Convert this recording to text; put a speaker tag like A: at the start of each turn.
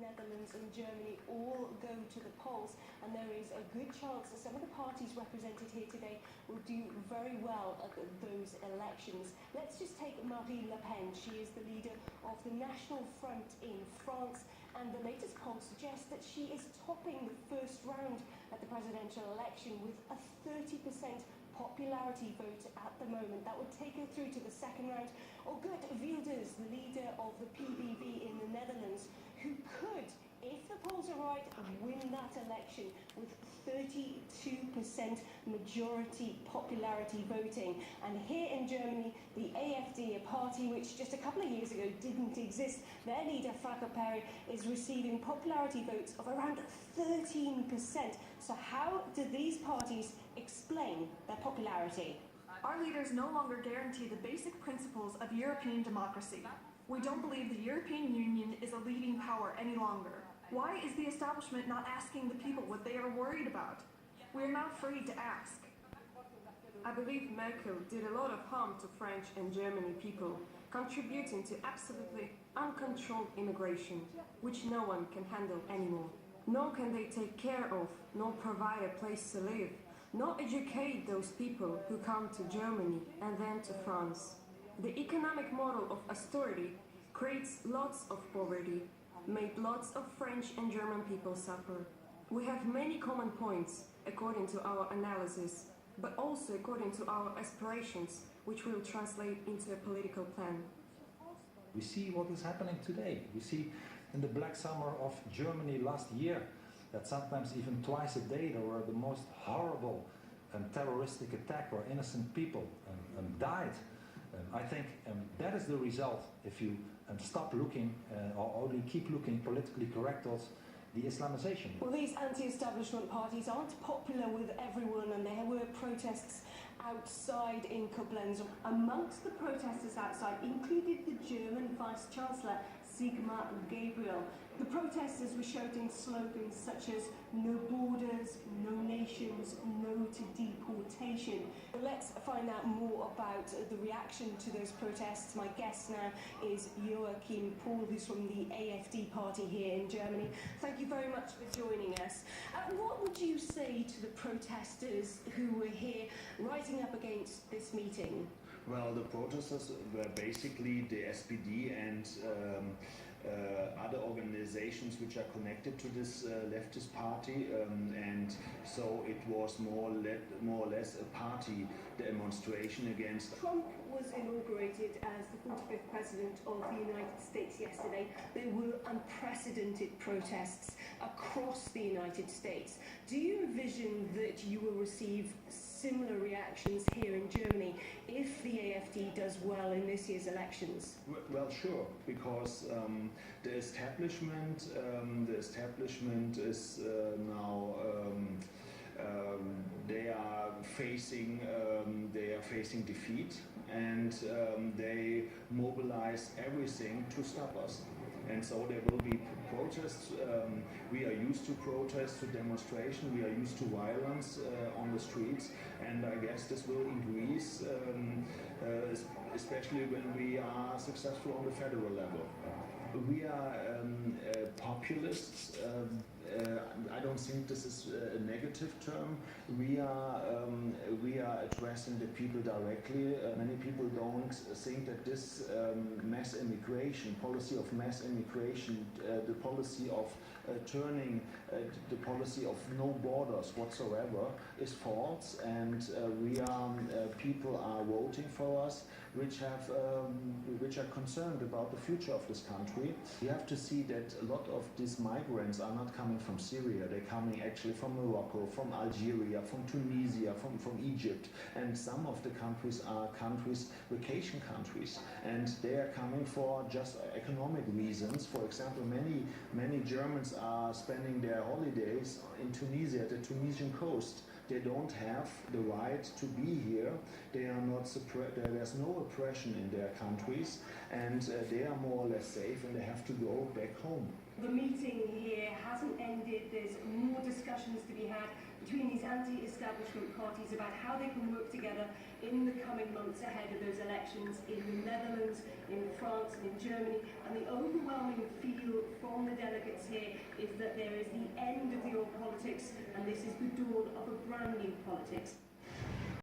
A: Netherlands and Germany all go to the polls, and there is a good chance that some of the parties represented here today will do very well at those elections. Let's just take Marine Le Pen. She is the leader of the National Front in France, and the latest poll suggests that she is topping the first round at the presidential election with a 30% popularity vote at the moment. That would take her through to the second round. Or Geert Wilders, the leader of the PVV in the Netherlands, who could, if the polls are right, win that election with 32% majority popularity voting. And here in Germany, the AfD, a party which just a couple of years ago didn't exist, their leader, Volker Perry, is receiving popularity votes of around 13%. So how do these parties explain their popularity?
B: Our leaders no longer guarantee the basic principles of European democracy. We don't believe the European Union is a leading power any longer. Why is the establishment not asking the people what they are worried about? We are not afraid to ask.
C: I believe Merkel did a lot of harm to French and German people, contributing to absolutely uncontrolled immigration, which no one can handle anymore. Nor can they take care of, nor provide a place to live, nor educate those people who come to Germany and then to France. The economic model of austerity creates lots of poverty, made lots of French and German people suffer. We have many common points according to our analysis, but also according to our aspirations, which will translate into a political plan.
D: We see what is happening today. We see in the Black Summer of Germany last year that sometimes even twice a day there were the most horrible and terroristic attack where innocent people died. I think that is the result if you stop looking or only keep looking politically correct towards the Islamization.
A: Well, these anti-establishment parties aren't popular with everyone, and there were protests outside in Koblenz. Amongst the protesters outside included the German Vice-Chancellor Sigmar Gabriel. The protesters were shouting slogans such as "No borders, no nations, no to deportation." Let's find out more about the reaction to those protests. My guest now is Joachim Pohl, who's from the AfD party here in Germany. Thank you very much for joining us. What would you say to the protesters who were here rising up against this meeting?
E: Well, the protesters were basically the SPD and other organizations which are connected to this leftist party, and so it was more or less a party demonstration against.
A: Trump was inaugurated as the 45th president of the United States yesterday. There were unprecedented protests across the United States. Do you envision that you will receive similar reactions here in Germany if the AfD does well in this year's elections?
E: Well, sure, because the establishment is now they are facing defeat, and they mobilize everything to stop us. And so there will be protests. We are used to protests, to demonstration. We are used to violence on the streets, and I guess this will increase, especially when we are successful on the federal level. We are populists. I don't think this is a negative term. We are addressing the people directly. Many people don't think that this mass immigration, policy of mass immigration, the policy of turning the policy of no borders whatsoever is false, and people are voting for us which are concerned about the future of this country. You have to see that a lot of these migrants are not coming from Syria. They're coming actually from Morocco, from Algeria, from Tunisia, from Egypt, and some of the countries are vacation countries, and they are coming for just economic reasons. For example, many Germans are spending their holidays in Tunisia, at the Tunisian coast. They don't have the right to be here. They are not there's no oppression in their countries, and they are more or less safe, and they have to go back home.
A: The meeting here hasn't ended. There's more discussions to be had between these anti-establishment parties about how they can work together in the coming months ahead of those elections in the Netherlands, in France and in Germany. And the overwhelming feel from from the delegates here is that there is the end of the old politics and this is the dawn of a brand new politics.